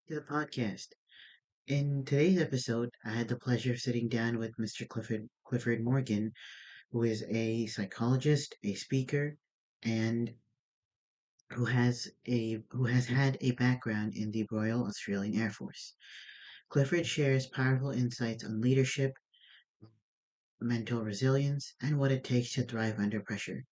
to the podcast. In today's episode, I had the pleasure of sitting down with Mr. Clifford Morgan, who is a psychologist, a speaker, and who has had a background in the Royal Australian Air Force. Clifford shares powerful insights on leadership, mental resilience, and what it takes to thrive under pressure.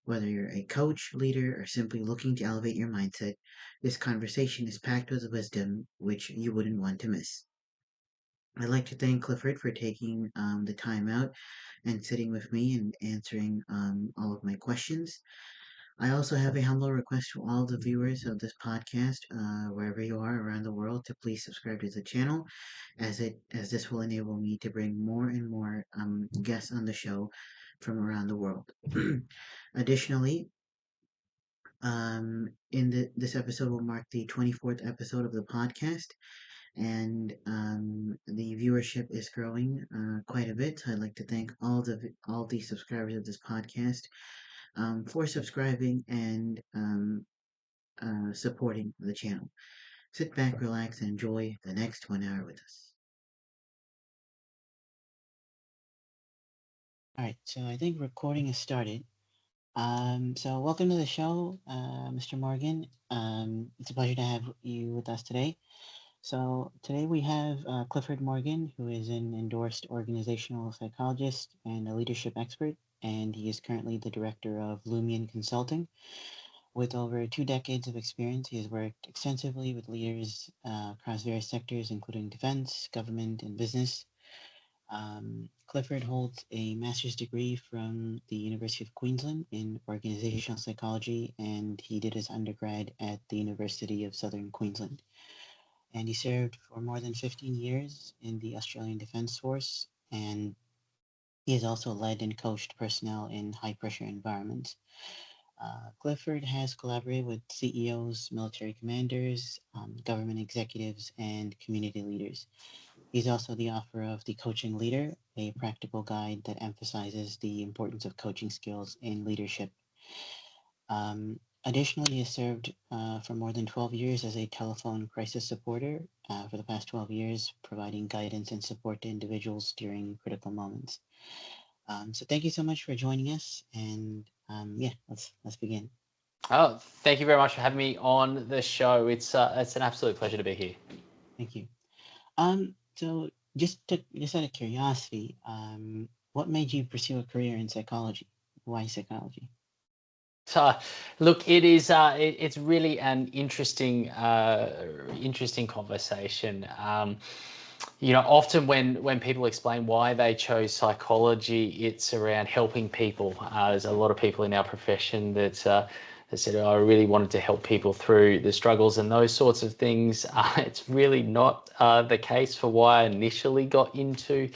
Whether you're a coach, leader, or simply looking to elevate your mindset, this conversation is packed with wisdom which you wouldn't want to miss. I'd like to thank Clifford for taking the time out and sitting with me and answering all of my questions. I also have a humble request to all the viewers of this podcast, wherever you are around the world, to please subscribe to the channel, as this will enable me to bring more and more guests on the show from around the world. Additionally, this episode will mark the 24th episode of the podcast, and the viewership is growing quite a bit. So I'd like to thank all the subscribers of this podcast for subscribing and supporting the channel. Sit back, relax, and enjoy the next 1 hour with us. All right, so I think recording has started. So welcome to the show, Mr. Morgan. It's a pleasure to have you with us today. So today we have Clifford Morgan, who is an endorsed organizational psychologist and a leadership expert, and he is currently the director of Lumion Consulting. With over 2 decades of experience, he has worked extensively with leaders across various sectors, including defense, government, and business. Clifford holds a master's degree from the University of Queensland in organizational psychology, and he did his undergrad at the University of Southern Queensland. And he served for more than 15 years in the Australian Defence Force, and he has also led and coached personnel in high pressure environments. Clifford has collaborated with CEOs, military commanders, government executives, and community leaders. He's also the author of The Coaching Leader, a practical guide that emphasizes the importance of coaching skills in leadership. Additionally, he has served for more than 12 years as a telephone crisis supporter for the past 12 years, providing guidance and support to individuals during critical moments. So thank you so much for joining us, and yeah, let's begin. Oh, thank you very much for having me on the show. It's an absolute pleasure to be here. Thank you. So just out of curiosity, what made you pursue a career in psychology? Why psychology? So, look, it's really an interesting conversation. Often when people explain why they chose psychology, it's around helping people. There's a lot of people in our profession that said, "Oh, I really wanted to help people through the struggles and those sorts of things." It's really not the case for why I initially got into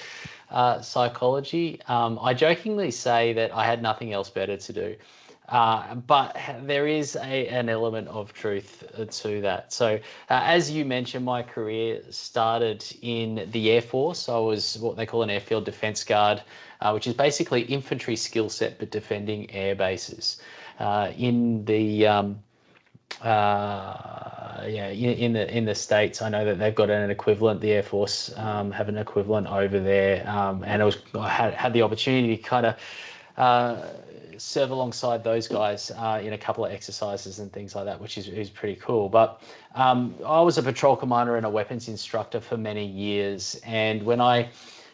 psychology. I jokingly say that I had nothing else better to do. But there is an element of truth to that. So, as you mentioned, my career started in the Air Force. I was what they call an airfield defence guard, which is basically infantry skill set but defending air bases. In the yeah, in the States, I know that they've got an equivalent. The Air Force have an equivalent over there, and I had the opportunity to kind of serve alongside those guys in a couple of exercises and things like that, which is pretty cool. But I was a patrol commander and a weapons instructor for many years, and when I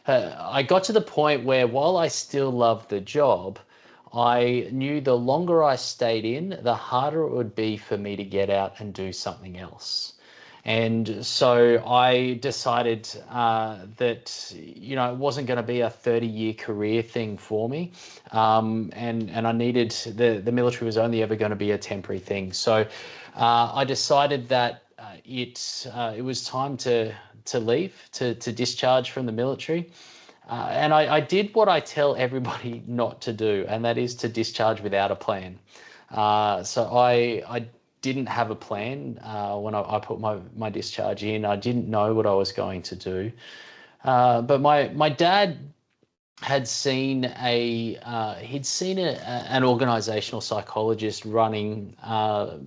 got to the point where, while I still loved the job, I knew the longer I stayed in, the harder it would be for me to get out and do something else. And so I decided that it wasn't going to be a 30-year career thing for me, and I needed the military was only ever going to be a temporary thing. So I decided that it was time to leave, to discharge from the military. And I did what I tell everybody not to do, and that is to discharge without a plan. So I didn't have a plan when I put my discharge in. I didn't know what I was going to do. But my dad had seen an organizational psychologist running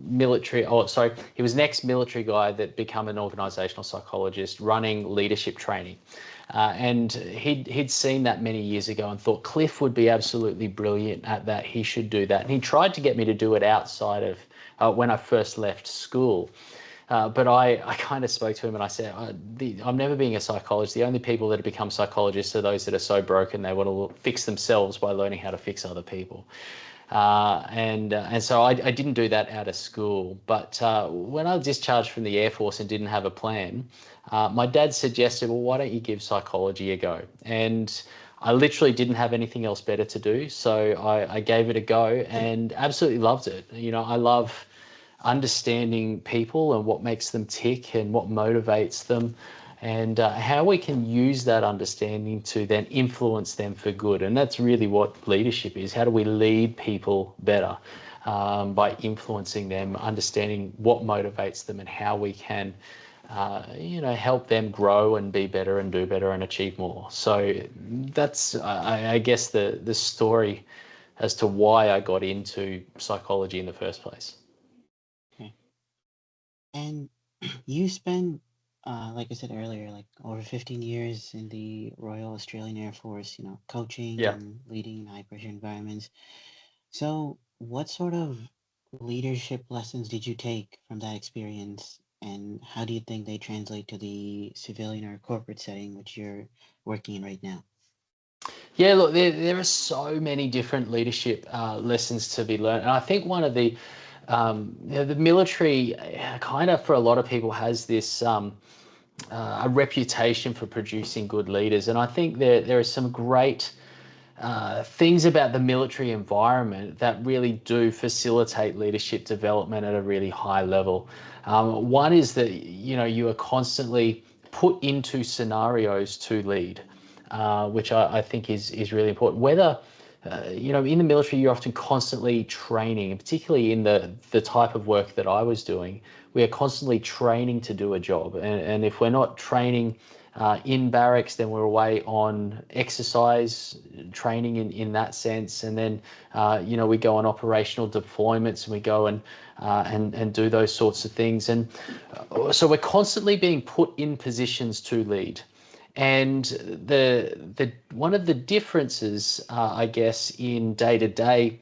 military. Oh, sorry, he was an ex-military guy that became an organizational psychologist running leadership training. And he'd seen that many years ago and thought Cliff would be absolutely brilliant at that. He should do that. And he tried to get me to do it outside of when I first left school. But I kind of spoke to him and I said, I'm never being a psychologist. The only people that have become psychologists are those that are so broken they want to fix themselves by learning how to fix other people. And so I didn't do that out of school. But when I was discharged from the Air Force and didn't have a plan, my dad suggested, well, why don't you give psychology a go? And I literally didn't have anything else better to do. So I gave it a go and absolutely loved it. You know, I love understanding people and what makes them tick and what motivates them, and how we can use that understanding to then influence them for good. And that's really what leadership is. How do we lead people better? By influencing them, understanding what motivates them and how we can help them grow and be better and do better and achieve more. So that's, I guess, the story as to why I got into psychology in the first place. Okay. And you spent, like I said earlier, like over 15 years in the Royal Australian Air Force, coaching Yeah. and leading in high pressure environments. So what sort of leadership lessons did you take from that experience, and how do you think they translate to the civilian or corporate setting which you're working in right now? Yeah, look, there are so many different leadership lessons to be learned. And I think one of the military kind of, for a lot of people, has this a reputation for producing good leaders. And I think there are some great things about the military environment that really do facilitate leadership development at a really high level. One is that, you are constantly put into scenarios to lead, which I think is really important. Whether in the military, you're often constantly training, and particularly in the type of work that I was doing, we are constantly training to do a job. And if we're not training in barracks, then we're away on exercise training in that sense. And then, we go on operational deployments and we go and do those sorts of things. And so we're constantly being put in positions to lead. And the one of the differences, I guess, in day-to-day,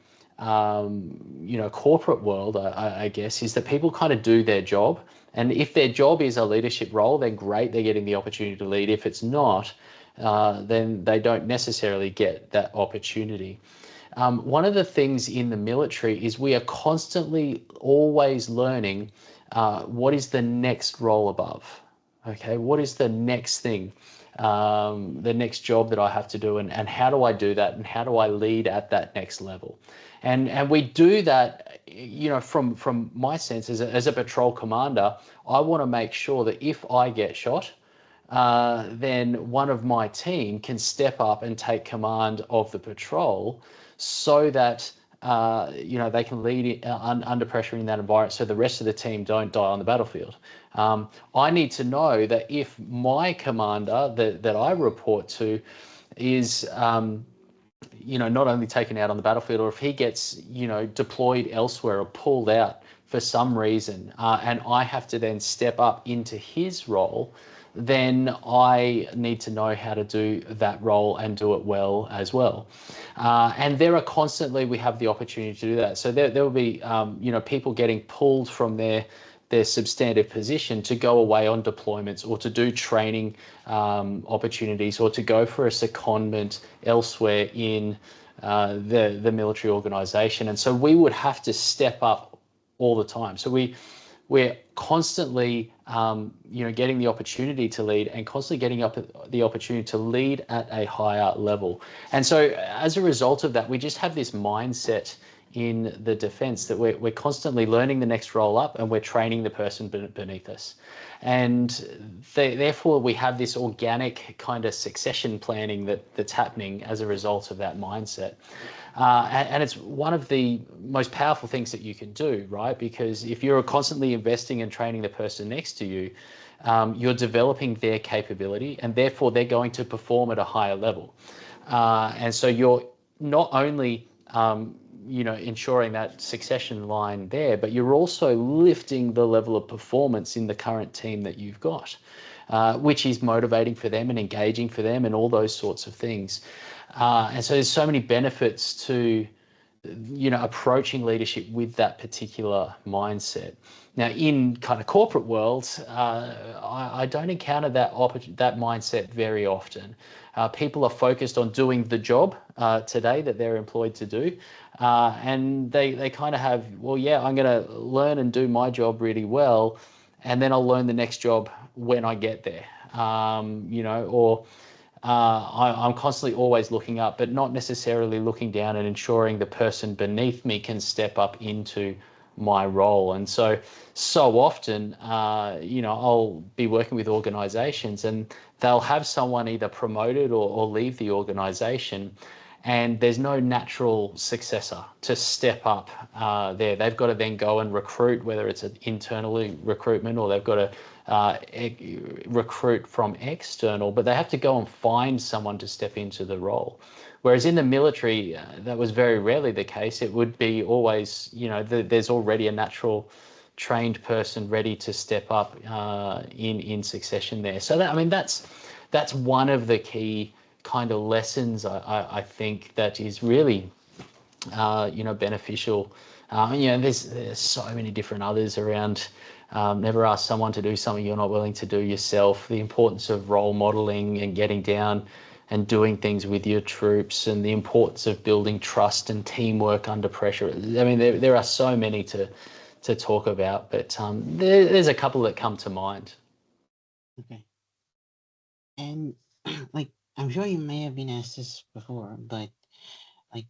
corporate world, I guess, is that people kind of do their job. And if their job is a leadership role, then great, they're getting the opportunity to lead. If it's not, then they don't necessarily get that opportunity. One of the things in the military is we are constantly always learning what is the next role above. Okay, what is the next thing, the next job that I have to do, and how do I do that, and how do I lead at that next level? And we do that, from my sense as a patrol commander. I want to make sure that if I get shot, then one of my team can step up and take command of the patrol, so that they can lead under pressure in that environment, so the rest of the team don't die on the battlefield. I need to know that if my commander that I report to is not only taken out on the battlefield, or if he gets deployed elsewhere or pulled out for some reason, and I have to then step up into his role, then I need to know how to do that role and do it well as well. And we have the opportunity to do that. So there will be, people getting pulled from their substantive position to go away on deployments, or to do training opportunities, or to go for a secondment elsewhere in the military organization. And so we would have to step up all the time. So we're constantly, getting the opportunity to lead, and constantly getting up the opportunity to lead at a higher level. And so as a result of that, we just have this mindset in the defense that we're constantly learning the next role up, and we're training the person beneath us. And therefore we have this organic kind of succession planning that's happening as a result of that mindset. And it's one of the most powerful things that you can do, right? Because if you're constantly investing and training the person next to you, you're developing their capability, and therefore they're going to perform at a higher level. And so you're not only ensuring that succession line there, but you're also lifting the level of performance in the current team that you've got, which is motivating for them and engaging for them and all those sorts of things. And so there's so many benefits to approaching leadership with that particular mindset. Now, in kind of corporate worlds, I don't encounter that mindset very often. People are focused on doing the job today that they're employed to do, and they kind of have, well, yeah, I'm going to learn and do my job really well, and then I'll learn the next job when I get there, or I'm constantly always looking up, but not necessarily looking down and ensuring the person beneath me can step up into my role. And so often, I'll be working with organizations and they'll have someone either promoted or leave the organization, and there's no natural successor to step up there. They've got to then go and recruit, whether it's an internal recruitment or they've got to recruit from external, but they have to go and find someone to step into the role. Whereas in the military, that was very rarely the case. It would be always, there's already a natural trained person ready to step up in succession there. So that's one of the key kind of lessons I think that is really beneficial. There's so many different others around. Never ask someone to do something you're not willing to do yourself. The importance of role modeling and getting down and doing things with your troops, and the importance of building trust and teamwork under pressure. I mean, there are so many to talk about, but there's a couple that come to mind. Okay. And like, I'm sure you may have been asked this before, but like,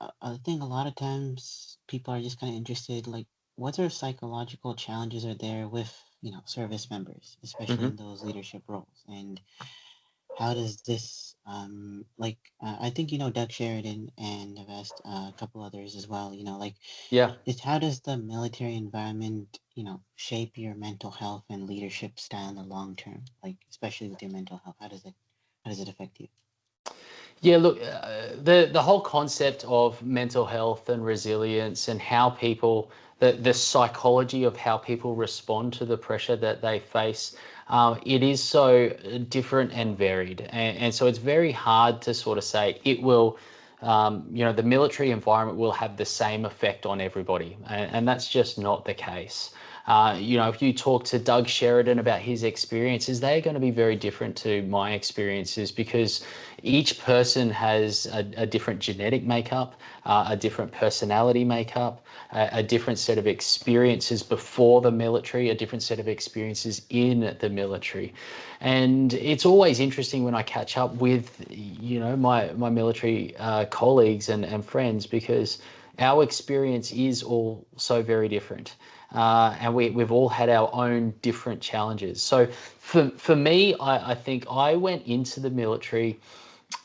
I think a lot of times people are just kind of interested, like, what sort of psychological challenges are there with, service members, especially in those leadership roles? And how does this, I think, Doug Sheridan, and I've asked a couple others as well, Yeah. how does the military environment, shape your mental health and leadership style in the long term? Like, especially with your mental health, how does it affect you? Yeah, look, the whole concept of mental health and resilience and how people, the psychology of how people respond to the pressure that they face, it is so different and varied. And so it's very hard to sort of say it will, the military environment will have the same effect on everybody. And that's just not the case. If you talk to Doug Sheridan about his experiences, they're going to be very different to my experiences, because each person has a different genetic makeup, a different personality makeup, a different set of experiences before the military, a different set of experiences in the military. And it's always interesting when I catch up with, my military colleagues and friends, because our experience is all so very different. And we've all had our own different challenges. So for me, I think I went into the military,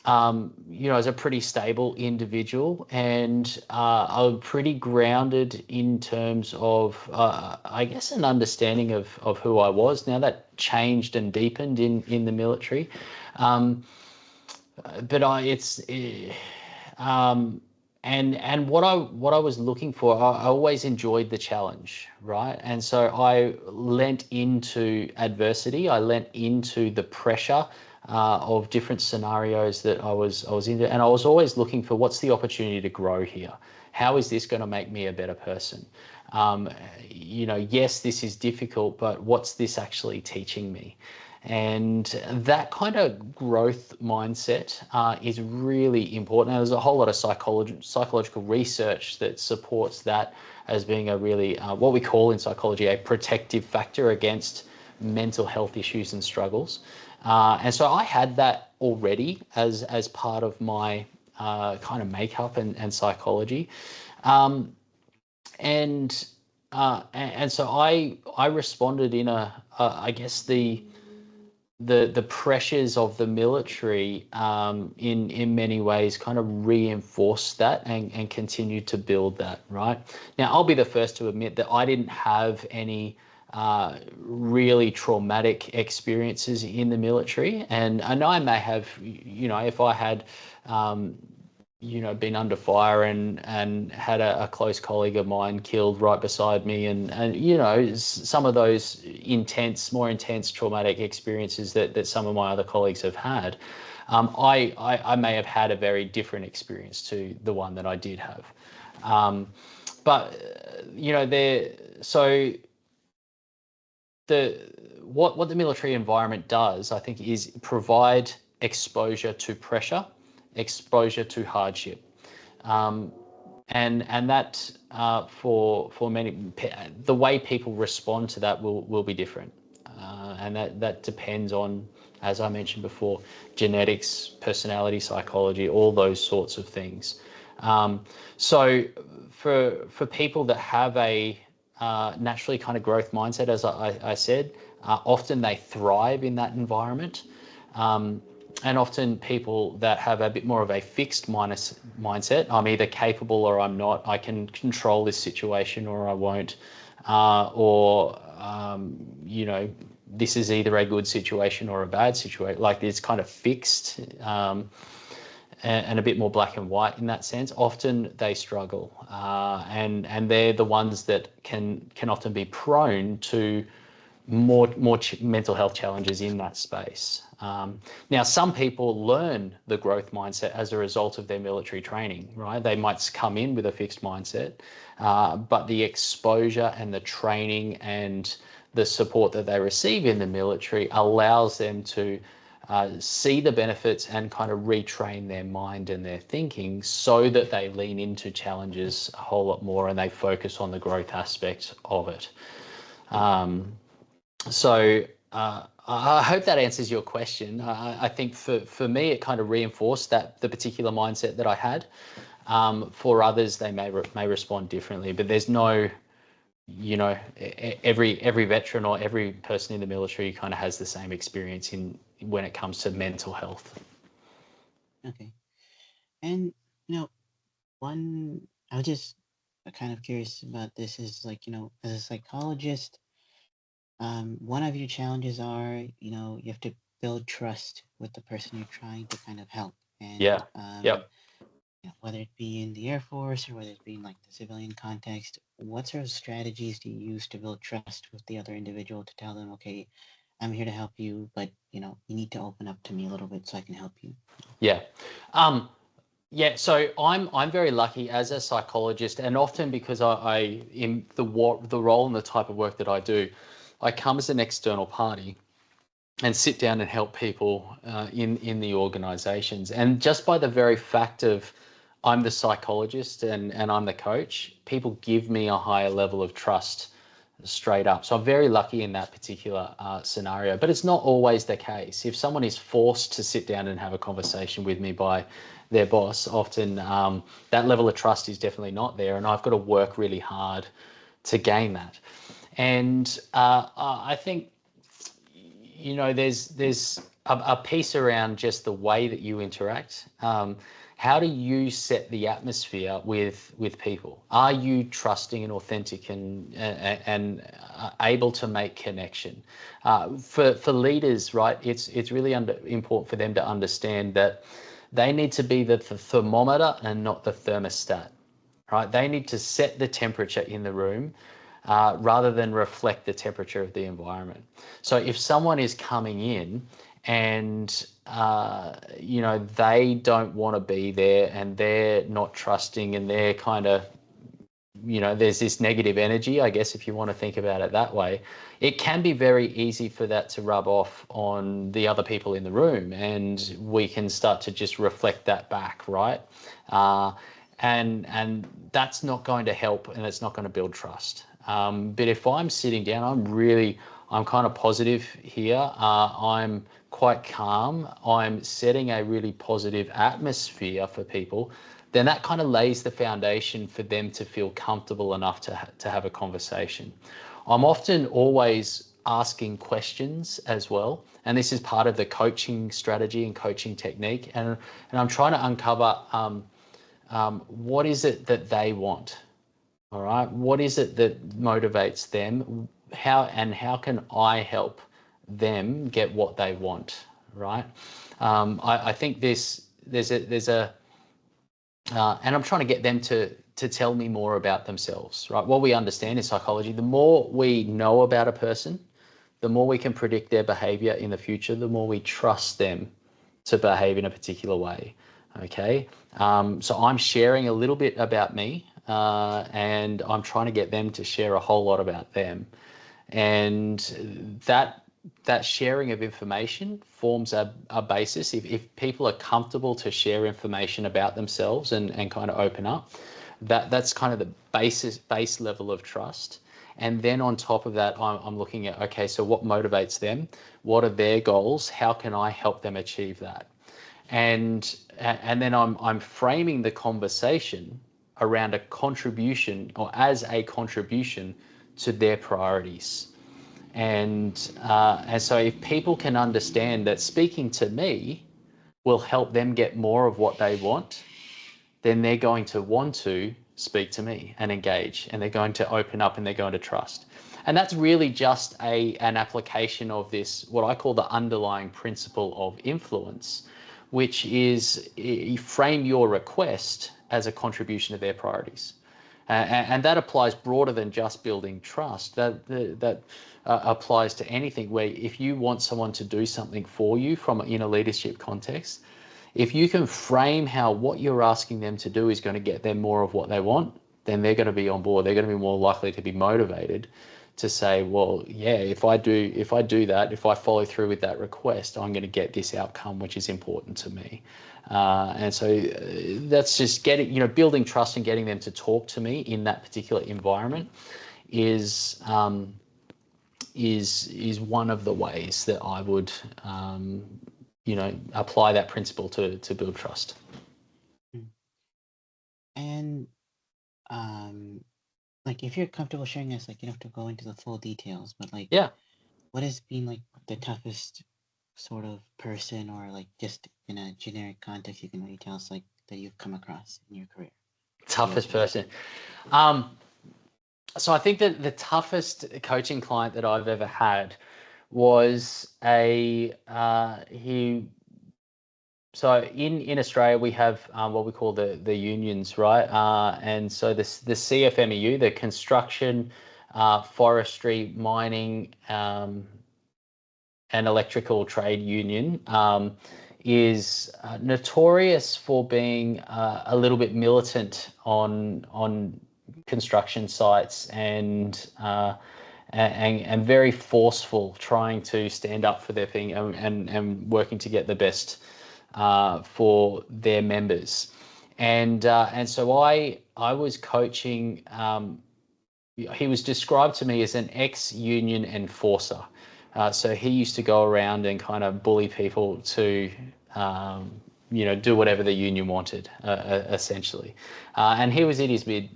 as a pretty stable individual, and I'm pretty grounded in terms of, I guess, an understanding of who I was. Now that changed and deepened in the military, but and what I was looking for, I always enjoyed the challenge, right? And so I lent into adversity. I lent into the pressure of different scenarios that I was into, and I was always looking for, what's the opportunity to grow here? How is this going to make me a better person? Yes, this is difficult, but what's this actually teaching me? And that kind of growth mindset is really important. And there's a whole lot of psychological research that supports that as being a really, what we call in psychology, a protective factor against mental health issues and struggles. And so I had that already as part of my kind of makeup and psychology. And so I responded in I guess the pressures of the military in many ways kind of reinforced that and continued to build that, right? Now, I'll be the first to admit that I didn't have any really traumatic experiences in the military. And I may have, if I had, been under fire and had a close colleague of mine killed right beside me, and some of those more intense traumatic experiences that some of my other colleagues have had, I may have had a very different experience to the one that I did have. What the military environment does, I think, is provide exposure to pressure, exposure to hardship, and that for many, the way people respond to that will be different, and that depends on, as I mentioned before, genetics, personality, psychology, all those sorts of things. So for people that have a naturally kind of growth mindset, as I said, often they thrive in that environment. And often people that have a bit more of a fixed mindset, I'm either capable or I'm not, I can control this situation or I won't, this is either a good situation or a bad situation, like it's kind of fixed, and a bit more black and white in that sense. Often they struggle, and they're the ones that can often be prone to more mental health challenges in that space. Now, some people learn the growth mindset as a result of their military training, right? They might come in with a fixed mindset, but the exposure and the training and the support that they receive in the military allows them to see the benefits and kind of retrain their mind and their thinking so that they lean into challenges a whole lot more and they focus on the growth aspect of it. I hope that answers your question. I think for me, it kind of reinforced the particular mindset that I had. For others, they may respond differently, but there's no, every veteran or every person in the military kind of has the same experience when it comes to mental health. Okay. And, one, I was just kind of curious about this is like, as a psychologist, one of your challenges are, you have to build trust with the person you're trying to kind of help. And Yeah. Yep. whether it be in the Air Force or whether it be in like the civilian context, what sort of strategies do you use to build trust with the other individual to tell them, okay, I'm here to help you, but you need to open up to me a little bit so I can help you? Yeah. Yeah, so I'm very lucky as a psychologist, and often because I in the role and the type of work that I do, I come as an external party and sit down and help people in the organisations. And just by the very fact of I'm the psychologist and I'm the coach, people give me a higher level of trust straight up. So I'm very lucky in that particular scenario, but it's not always the case. If someone is forced to sit down and have a conversation with me by their boss, often that level of trust is definitely not there, and I've got to work really hard to gain that. And I think there's a piece around just the way that you interact. How do you set the atmosphere with people? Are you trusting and authentic and able to make connection? For leaders, right, it's really important for them to understand that they need to be the thermometer and not the thermostat, right? They need to set the temperature in the room rather than reflect the temperature of the environment. So if someone is coming in and they don't want to be there and they're not trusting and they're kind of, there's this negative energy, I guess, if you want to think about it that way, it can be very easy for that to rub off on the other people in the room, and we can start to just reflect that back, right? And that's not going to help, and it's not going to build trust. But if I'm sitting down, I'm kind of positive here. I'm quite calm. I'm setting a really positive atmosphere for people. Then that kind of lays the foundation for them to feel comfortable enough to have a conversation. I'm often always asking questions as well, and this is part of the coaching strategy and coaching technique. And I'm trying to uncover what is it that they want. All right. What is it that motivates them? how can I help them get what they want, right? I think there's a and I'm trying to get them to tell me more about themselves, right? What we understand in psychology, the more we know about a person, the more we can predict their behavior in the future, the more we trust them to behave in a particular way. Okay, so I'm sharing a little bit about me, and I'm trying to get them to share a whole lot about them, and that sharing of information forms a basis. If people are comfortable to share information about themselves and kind of open up, that's kind of the base level of trust. And then on top of that, I'm looking at, okay, so what motivates them? What are their goals? How can I help them achieve that? And then I'm framing the conversation around a contribution, or as a contribution to their priorities. And so if people can understand that speaking to me will help them get more of what they want, then they're going to want to speak to me and engage, and they're going to open up, and they're going to trust. And that's really just an application of this, what I call the underlying principle of influence, which is you frame your request as a contribution to their priorities. And that applies broader than just building trust. That applies to anything where if you want someone to do something for you in a leadership context, if you can frame how what you're asking them to do is going to get them more of what they want, then they're going to be on board. They're going to be more likely to be motivated to say, well, yeah, if I do that, if I follow through with that request, I'm going to get this outcome, which is important to me. And so that's just building trust and getting them to talk to me in that particular environment is one of the ways that I would apply that principle to build trust. And like, if you're comfortable sharing this, like, you don't have to go into the full details, but like, Yeah. what has been like the toughest sort of person, or like just in a generic context, you can really tell us, like, that you've come across in your career? Toughest person. So I think that the toughest coaching client that I've ever had was So in Australia we have what we call the unions, right? And so the CFMEU, the construction, forestry, mining, and electrical trade union, is notorious for being a little bit militant on construction sites, and very forceful, trying to stand up for their thing, and working to get the best for their members. And so I was coaching. He was described to me as an ex-union enforcer. So he used to go around and kind of bully people to, do whatever the union wanted, essentially. And he was in his mid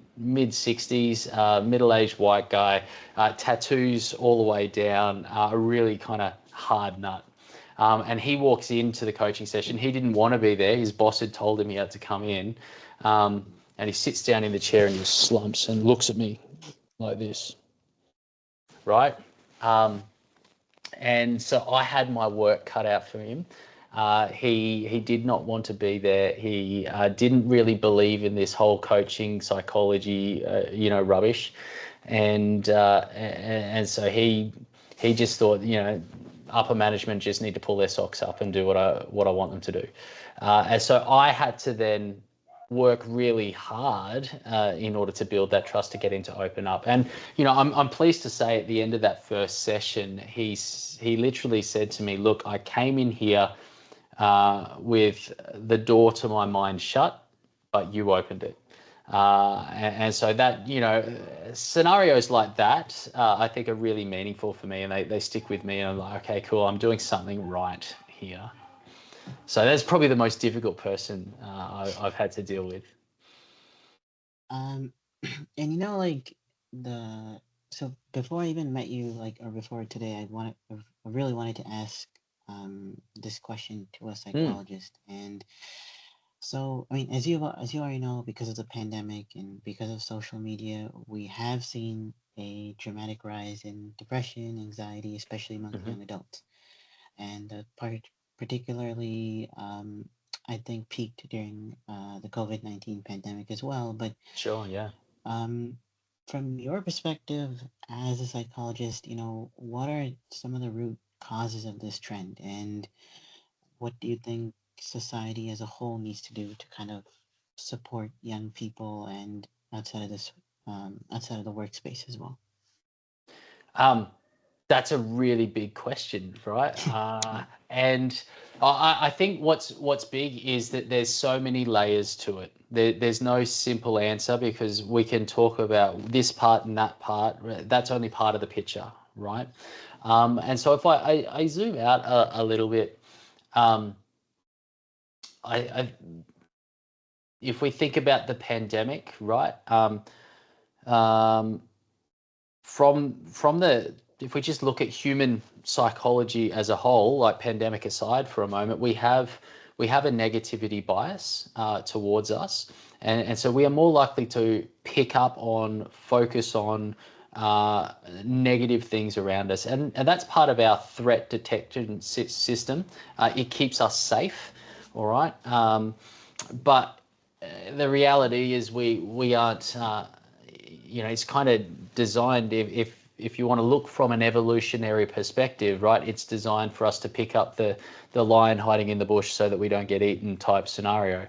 60s, middle-aged white guy, tattoos all the way down, a really kind of hard nut. And he walks into the coaching session. He didn't want to be there. His boss had told him he had to come in. And he sits down in the chair and just slumps and looks at me like this, right? And so I had my work cut out for him. He did not want to be there. He didn't really believe in this whole coaching psychology, rubbish, and so he just thought, upper management just need to pull their socks up and do what I want them to do. And so I had to then work really hard in order to build that trust, to get him to open up. And I'm pleased to say at the end of that first session, he literally said to me, "Look, I came in here with the door to my mind shut, but you opened it." And so that, scenarios like that, I think are really meaningful for me, and they stick with me, and I'm like, okay, cool, I'm doing something right here. So that's probably the most difficult person I've had to deal with. And like so before I even met you, like, or before today, I really wanted to ask this question to a psychologist. And so, I mean, as you already know, because of the pandemic and because of social media, we have seen a dramatic rise in depression, anxiety, especially among young adults. And particularly, I think, peaked during the COVID-19 pandemic as well. But Sure, yeah. From your perspective as a psychologist, what are some of the root causes of this trend, and what do you think society as a whole needs to do to kind of support young people and outside of the workspace as well? That's a really big question, right? Yeah. And I think what's big is that there's so many layers to it. There's no simple answer, because we can talk about this part and that part. That's only part of the picture, right? And so if I zoom out a little bit, um, I if we think about the pandemic, right? Um, from the if we just look at human psychology as a whole, like pandemic aside for a moment, we have a negativity bias towards us, and so we are more likely to pick up on, focus on negative things around us, and that's part of our threat detection system. It keeps us safe, all right, but the reality is we aren't. It's kind of designed, if you want to look from an evolutionary perspective, right? It's designed for us to pick up the lion hiding in the bush so that we don't get eaten type scenario.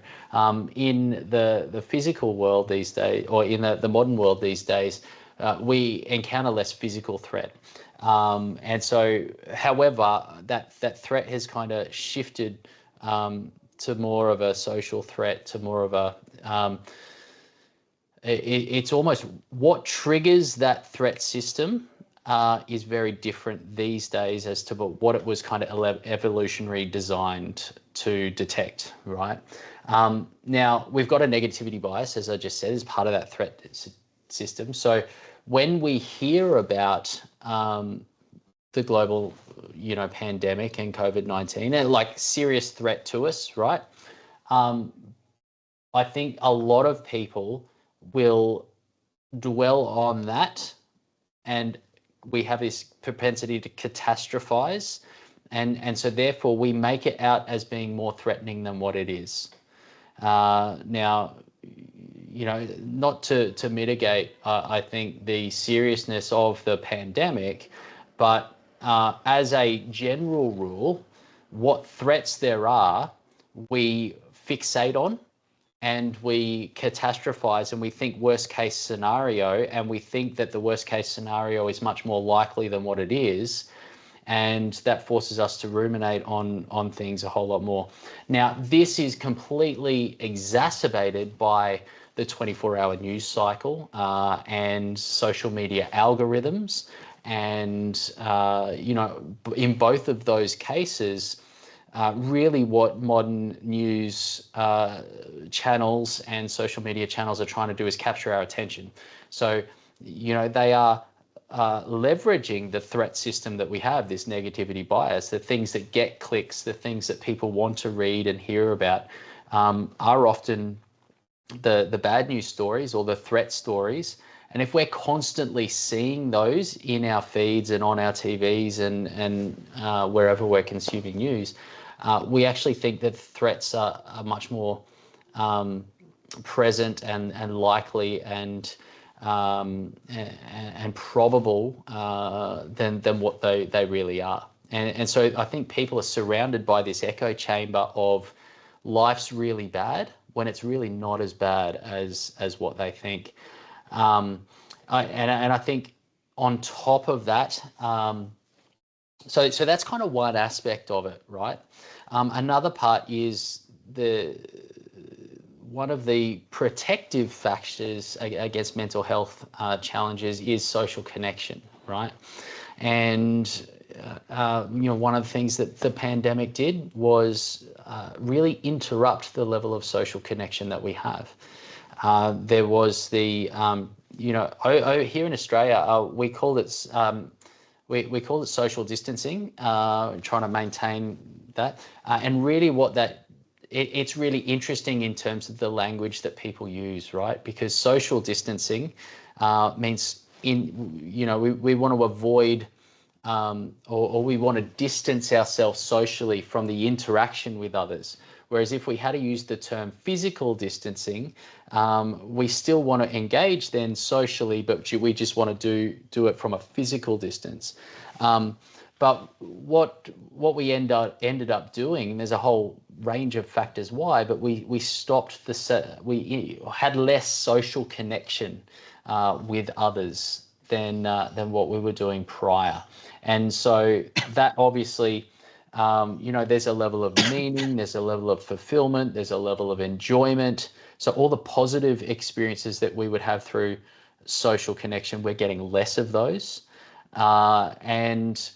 In the physical world these days, or in the modern world these days, we encounter less physical threat. And so, however, that threat has kind of shifted to more of a social threat, to more of a it's almost what triggers that threat system is very different these days as to what it was kind of evolutionary designed to detect, right? Now, we've got a negativity bias, as I just said, as part of that threat system. So when we hear about the global, pandemic and COVID-19, and like serious threat to us, right? I think a lot of people will dwell on that, and we have this propensity to catastrophize, and so therefore we make it out as being more threatening than what it is. Now, not to mitigate, I think, the seriousness of the pandemic, but as a general rule, what threats there are, we fixate on, and we catastrophize, and we think worst case scenario, and we think that the worst case scenario is much more likely than what it is, and that forces us to ruminate on things a whole lot more. Now, this is completely exacerbated by the 24-hour news cycle and social media algorithms, and in both of those cases, really what modern news channels and social media channels are trying to do is capture our attention. So, they are leveraging the threat system that we have, this negativity bias, the things that get clicks, the things that people want to read and hear about, are often the bad news stories or the threat stories. And if we're constantly seeing those in our feeds and on our TVs and wherever we're consuming news, we actually think that threats are much more present and likely and probable than what they really are. And so I think people are surrounded by this echo chamber of life's really bad when it's really not as bad as what they think. I think on top of that, so that's kind of one aspect of it, right? Another part is one of the protective factors against mental health challenges is social connection, right? And one of the things that the pandemic did was really interrupt the level of social connection that we have. There was the here in Australia, we called it we call it social distancing, trying to maintain that. And really it's really interesting in terms of the language that people use, right? Because social distancing means we want to avoid or we want to distance ourselves socially from the interaction with others. Whereas if we had to use the term physical distancing, we still want to engage then socially, but we just want to do it from a physical distance. But what we ended up doing, and there's a whole range of factors why, but we stopped we had less social connection with others than what we were doing prior. And so that obviously, there's a level of meaning, there's a level of fulfillment, there's a level of enjoyment. So all the positive experiences that we would have through social connection, we're getting less of those. And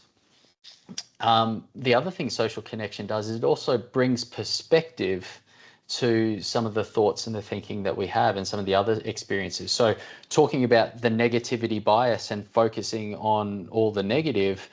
the other thing social connection does is it also brings perspective to some of the thoughts and the thinking that we have and some of the other experiences. So talking about the negativity bias and focusing on all the negative,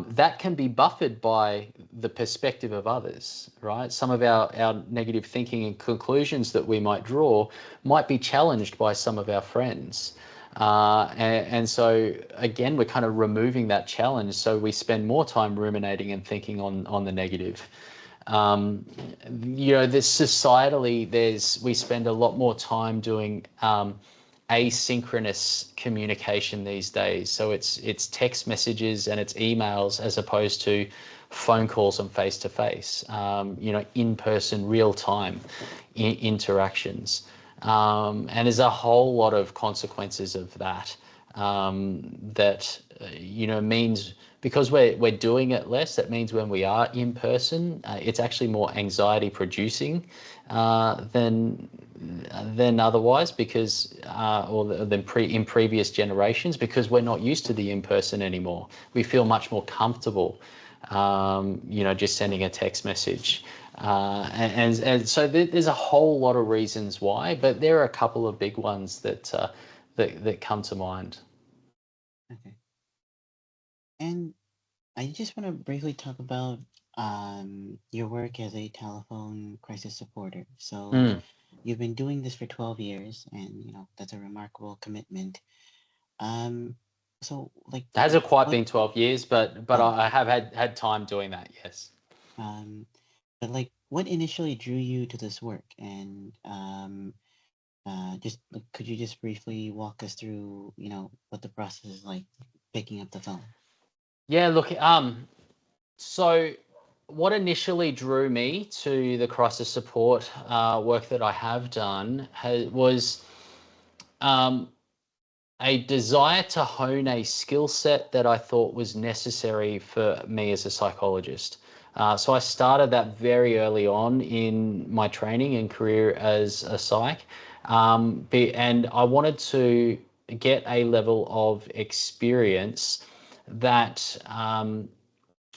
that can be buffered by the perspective of others, right? Some of our negative thinking and conclusions that we might draw might be challenged by some of our friends. And so again, we're kind of removing that challenge. So we spend more time ruminating and thinking on the negative. Societally, we spend a lot more time doing asynchronous communication these days. So it's text messages and it's emails as opposed to phone calls and face-to-face, in-person, real-time interactions. And there's a whole lot of consequences of that means because we're doing it less, that means when we are in person, it's actually more anxiety producing than otherwise because in previous generations, because we're not used to the in-person anymore. We feel much more comfortable just sending a text message. And so there's a whole lot of reasons why, but there are a couple of big ones that come to mind. Okay. And I just want to briefly talk about your work as a telephone crisis supporter. So you've been doing this for 12 years, and that's a remarkable commitment. So like it hasn't quite been 12 years, but I have had time doing that, yes. But like, what initially drew you to this work, and could you just briefly walk us through, what the process is like picking up the phone? Yeah, look, so what initially drew me to the crisis support work that I have done was a desire to hone a skill set that I thought was necessary for me as a psychologist. So I started that very early on in my training and career as a psych. And I wanted to get a level of experience that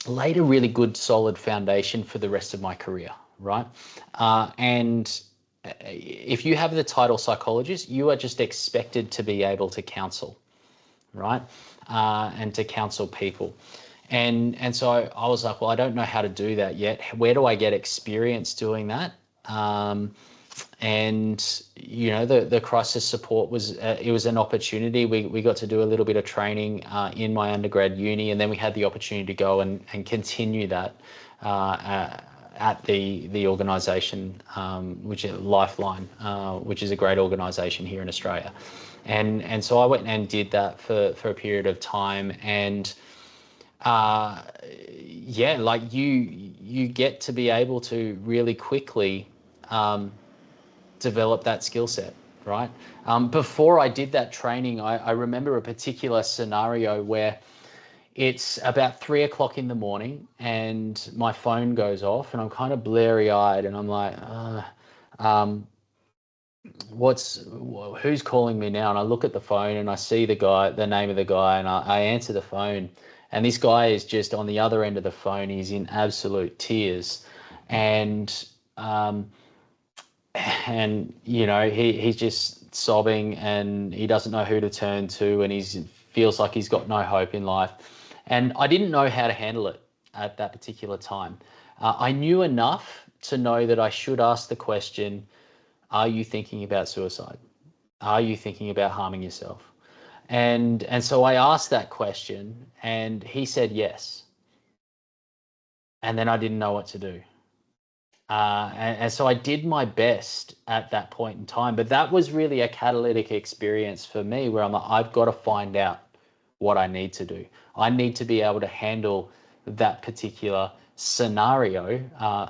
laid a really good, solid foundation for the rest of my career, right? And if you have the title psychologist, you are just expected to be able to counsel, right? And to counsel people. And so I was like, well, I don't know how to do that yet. Where do I get experience doing that? And the crisis support was it was an opportunity. We got to do a little bit of training in my undergrad uni, and then we had the opportunity to go and continue that at the organisation, which is Lifeline, which is a great organisation here in Australia. And so I went and did that for a period of time, and like you get to be able to really quickly develop that skill set, right? Before I did that training, I remember a particular scenario where it's about 3 o'clock in the morning and my phone goes off and I'm kind of blurry eyed and I'm like, who's calling me now? And I look at the phone and I see the name of the guy, and I answer the phone, and this guy is just on the other end of the phone. He's in absolute tears, and he's just sobbing and he doesn't know who to turn to, and he feels like he's got no hope in life. And I didn't know how to handle it at that particular time. I knew enough to know that I should ask the question, are you thinking about suicide? Are you thinking about harming yourself? And so I asked that question, and he said yes. And then I didn't know what to do. And so I did my best at that point in time. But that was really a catalytic experience for me, where I'm like, I've got to find out what I need to do. I need to be able to handle that particular scenario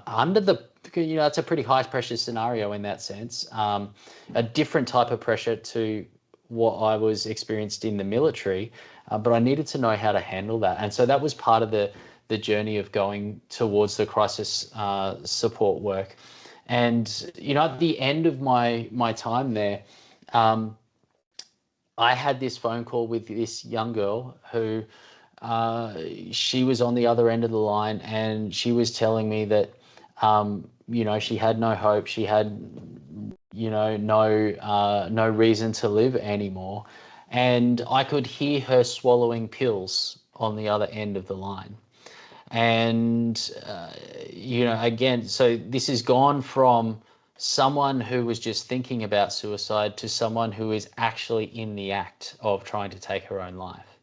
under the, it's a pretty high pressure scenario in that sense, a different type of pressure to what I was experienced in the military, but I needed to know how to handle that. And so that was part of the journey of going towards the crisis support work. And, at the end of my time there, I had this phone call with this young girl who she was on the other end of the line, and she was telling me that, she had no hope. She had, no reason to live anymore. And I could hear her swallowing pills on the other end of the line. And, again, so this has gone from someone who was just thinking about suicide to someone who is actually in the act of trying to take her own life.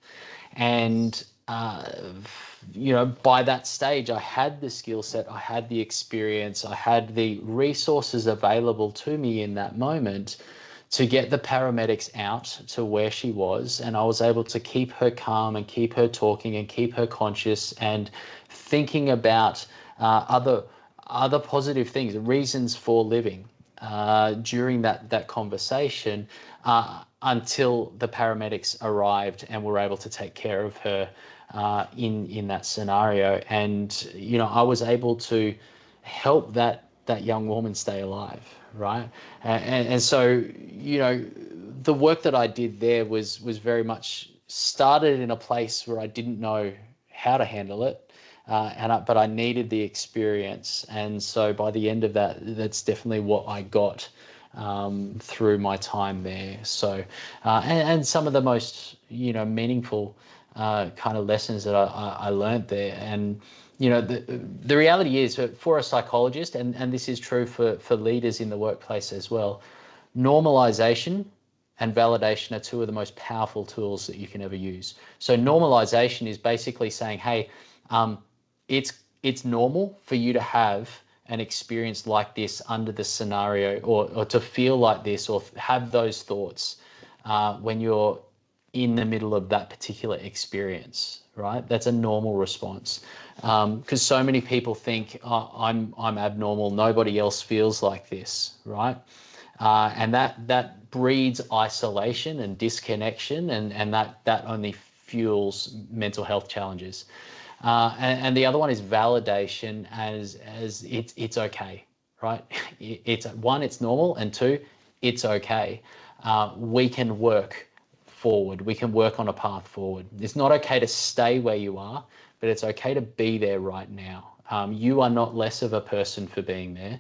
And, by that stage, I had the skill set, I had the experience, I had the resources available to me in that moment to get the paramedics out to where she was. And I was able to keep her calm and keep her talking and keep her conscious and thinking about other positive things, reasons for living during that conversation until the paramedics arrived and were able to take care of her in that scenario. And, I was able to help that young woman stay alive, right? And so, the work that I did there was very much started in a place where I didn't know how to handle it, but I needed the experience. And so by the end of that, that's definitely what I got through my time there. So, and some of the most, meaningful kind of lessons that I learned there. And, the reality is for a psychologist, and this is true for leaders in the workplace as well, normalization and validation are two of the most powerful tools that you can ever use. So normalization is basically saying, hey, it's normal for you to have an experience like this under the scenario, or to feel like this, or have those thoughts when you're in the middle of that particular experience, right? That's a normal response. Because so many people think, oh, I'm abnormal, nobody else feels like this, right? And that breeds isolation and disconnection, and that only fuels mental health challenges. And the other one is validation, as it's okay, right? It's one, it's normal, and two, it's okay. We can work forward. We can work on a path forward. It's not okay to stay where you are, but it's okay to be there right now. You are not less of a person for being there.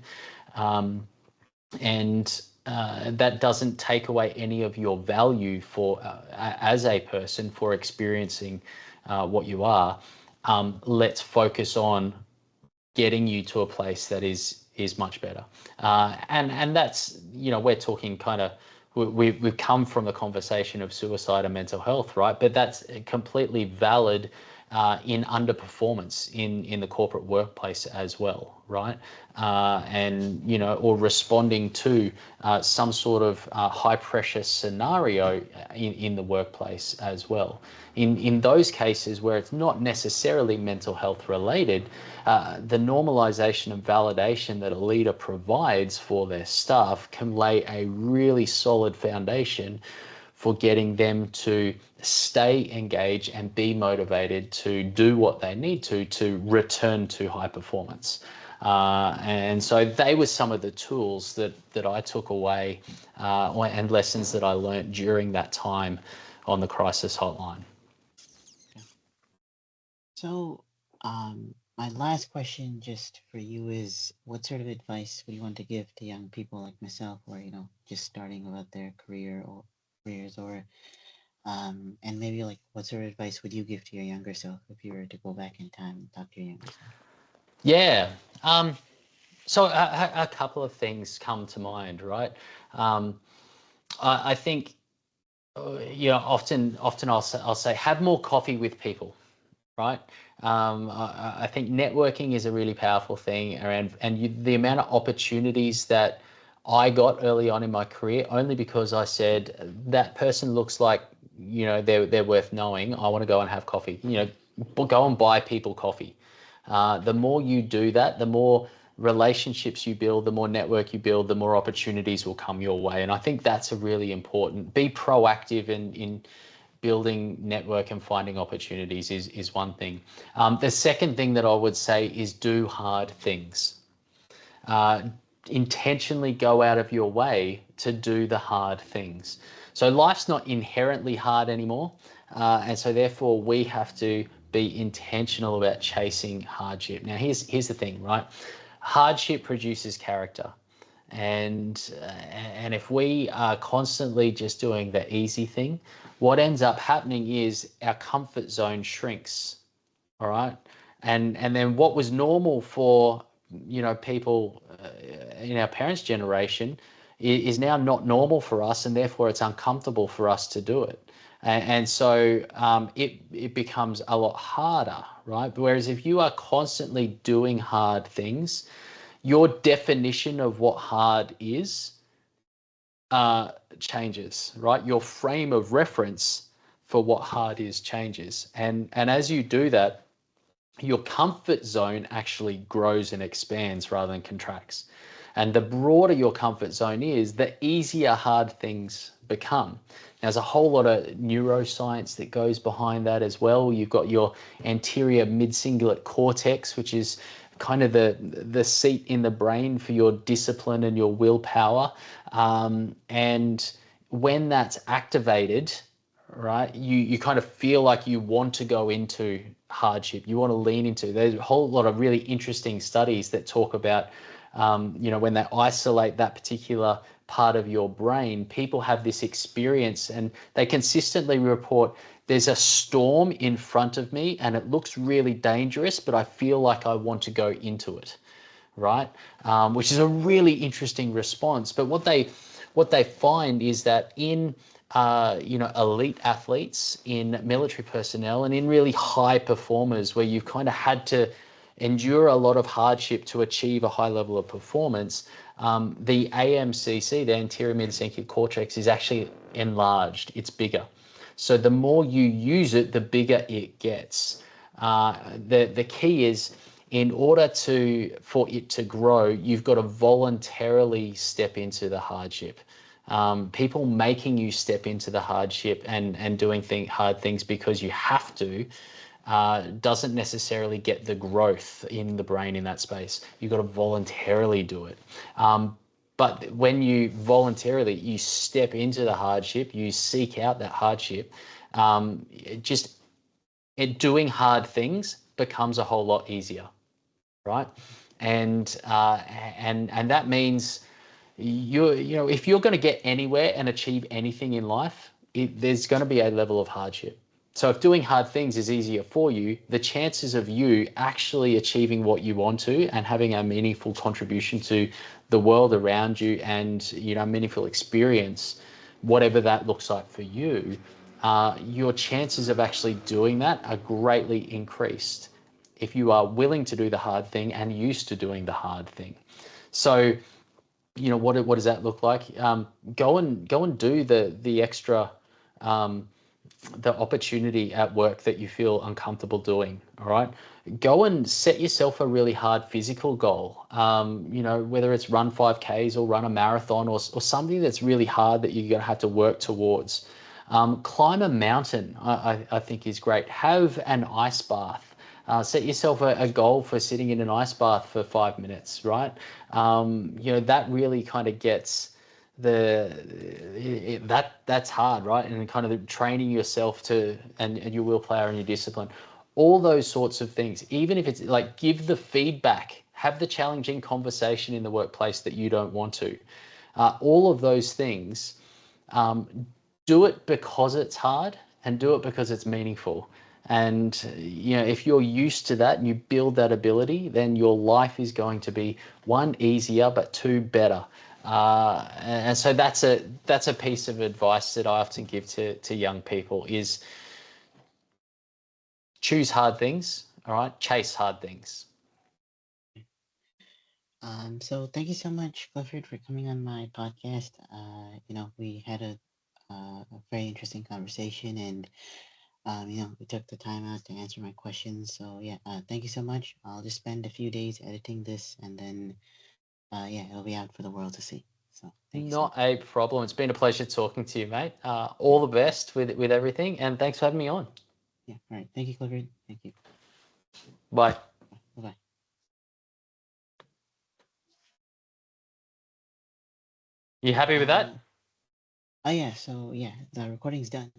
And that doesn't take away any of your value for as a person for experiencing what you are. Let's focus on getting you to a place that is much better. And that's, we're talking kind of, we've come from the conversation of suicide and mental health, right? But that's completely valid in underperformance in the corporate workplace as well, right? And, or responding to some sort of high pressure scenario in the workplace as well. In those cases where it's not necessarily mental health related, the normalization and validation that a leader provides for their staff can lay a really solid foundation for getting them to stay engaged and be motivated to do what they need to return to high performance. And so they were some of the tools that I took away and lessons that I learned during that time on the crisis hotline. So, my last question just for you is, what sort of advice would you want to give to young people like myself, or, just starting about their careers, or, and maybe like, what sort of advice would you give to your younger self if you were to go back in time and talk to your younger self? Yeah. So a couple of things come to mind, right? I think often I'll say have more coffee with people, right? I think networking is a really powerful thing around, and the amount of opportunities that I got early on in my career, only because I said that person looks like, they're worth knowing. I want to go and have coffee. Go and buy people coffee. The more you do that, the more relationships you build, the more network you build, the more opportunities will come your way. And I think that's a really important. Be proactive in building network and finding opportunities is one thing. The second thing that I would say is do hard things. Uh, Intentionally go out of your way to do the hard things. So life's not inherently hard anymore. And so therefore we have to be intentional about chasing hardship. Now here's the thing, right? Hardship produces character. And if we are constantly just doing the easy thing, what ends up happening is our comfort zone shrinks. All right. And then what was normal for, people in our parents' generation is now not normal for us, and therefore it's uncomfortable for us to do it. And so it becomes a lot harder, right? Whereas if you are constantly doing hard things, your definition of what hard is changes, right? Your frame of reference for what hard is changes. And as you do that, your comfort zone actually grows and expands rather than contracts. And the broader your comfort zone is, the easier hard things become. Now, there's a whole lot of neuroscience that goes behind that as well. You've got your anterior mid-cingulate cortex, which is kind of the seat in the brain for your discipline and your willpower. And when that's activated, right, you kind of feel like you want to go into hardship. You want to lean into. There's a whole lot of really interesting studies that talk about, when they isolate that particular part of your brain, people have this experience and they consistently report, there's a storm in front of me and it looks really dangerous, but I feel like I want to go into it, right? Which is a really interesting response. But what they find is that in elite athletes, in military personnel, and in really high performers where you've kind of had to endure a lot of hardship to achieve a high level of performance, the AMCC, the anterior mid-cingulate cortex, is actually enlarged. It's bigger. So the more you use it, the bigger it gets. The key is, in order for it to grow, you've got to voluntarily step into the hardship. People making you step into the hardship and doing hard things because you have to doesn't necessarily get the growth in the brain in that space. You've got to voluntarily do it. But when you voluntarily, you step into the hardship, you seek out that hardship, doing hard things becomes a whole lot easier, right? And that means if you're going to get anywhere and achieve anything in life, there's going to be a level of hardship. So if doing hard things is easier for you, the chances of you actually achieving what you want to and having a meaningful contribution to the world around you and, meaningful experience, whatever that looks like for you, your chances of actually doing that are greatly increased if you are willing to do the hard thing and used to doing the hard thing. So, what does that look like? Go and do the extra, the opportunity at work that you feel uncomfortable doing. All right, go and set yourself a really hard physical goal. Whether it's run 5Ks or run a marathon or something that's really hard that you're going to have to work towards. Climb a mountain, I think is great. Have an ice bath. Set yourself a goal for sitting in an ice bath for 5 minutes, right? That really kind of gets that's hard, right? And kind of training yourself and your willpower and your discipline, all those sorts of things. Even if it's like, give the feedback, have the challenging conversation in the workplace that you don't want to. All of those things, do it because it's hard and do it because it's meaningful. And, if you're used to that and you build that ability, then your life is going to be, one, easier, but two, better. And so that's a piece of advice that I often give to young people is choose hard things, all right? Chase hard things. So thank you so much, Clifford, for coming on my podcast. We had a very interesting conversation, and we took the time out to answer my questions. So yeah, thank you so much. I'll just spend a few days editing this, and then it'll be out for the world to see. So thank you so Not much. a problem. It's been a pleasure talking to you, mate. Yeah, All the best with everything, and thanks for having me on. yeah. All right. Thank you, Clifford. Thank you. Bye. Bye bye. You happy with that? Oh yeah. So yeah, the recording's done.